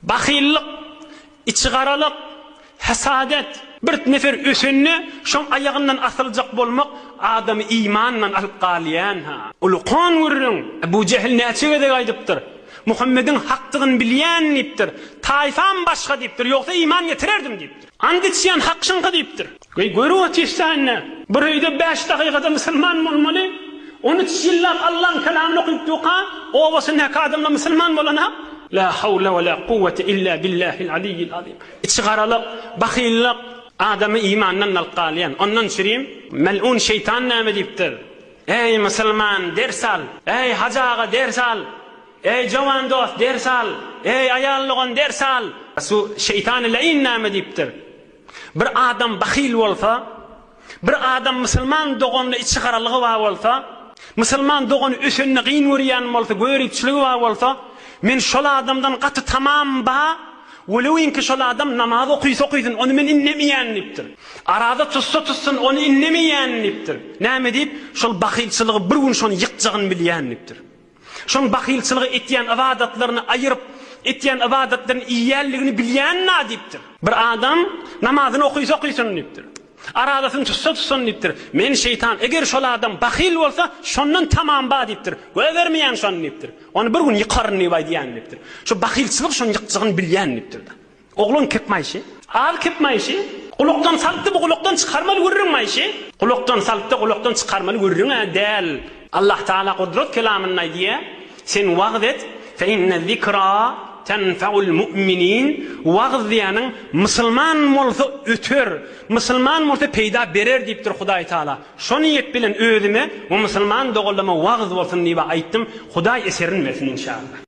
Bahillik, içgaralık, hasadet, bir nefer ösünni şoň ayagyndan asylacak bolmak adamy imanlan alyp galýan ha. Ulqan wurrun Ebu Cehil näçe de gaýdypdyr. Muhammedin hakdygyny bilýän diýipdir. Taýfam başga diýipdir. Ýoksa iman getirerdim diýipdir. Anditýän hakşynqa diýipdir. Görüp otyşdanna. Bir öýde 5 dakykada musulman bolmaly. 13 ýyllap Allah'ın kelamyny okyp duqa, obasy näka adamla musulman bolana. La havle ve la kuvvete illa billahil aliyyil azim. İçgaralyk, bahillik adamy imandan alqalyan. Ondan şirim mel'un şeytan näme diýipdir. Ey musulman dersal, ey hajaga dersal, ey jawan dost dersal, ey ayallygan dersal. Şu şeytan lain näme diýipdir. Bir adam bahil bolsa, bir adam musulman doganyny içgaralygy bar bolsa, musulman dogany ösünni gyn wurýan bolsa, görükçiligi bar bolsa, men şol adamdan gaty tamam ba, welewinki şol adam namaz okuysa onu men innemeýän diýipdir. Arada tutsun onu innemeýän diýipdir. Näme diýip? Şol bahilçiligi bir gün şonu ýykjagyny bilýän diýipdir. Şol bahilçiligi etýän ibadatlaryny aýyryp, etýän ibadatlaryň iýälligini bilýän na diýipdir. Bir adam namazyny okuysa diýipdir. Aradasyny tutsun diýipdir. Men şeytan eger şol adam bahil bolsa, şondan tamam ba diýipdir. Göwermeýän şonu diýipdir. Onu bir gün ýykarny diýen diýipdir. Şu bahilçilik şonu ýykjagyny bilýän diýipdir. Oglun kepmäýşi, al kepmäýşi, gulukdan saltdy bu gulukdan çykarmaly görünmäýşi. Gulukdan saltdy, gulukdan çykarmaly görünä däl. Allah Taala Kudret kelamyny aýdýa, sen wagt et, fe inne zikra tenfa'ul mu'minin. Wagt diýanyň musulman bolsa ötür, musulman bolsa peýda berer diýipdir Hudaý Taala. Şonu ýet bilen özüme bu musulman dogalama wagt bolsun diýip aýtdym. Hudaý eserin versin inşallah.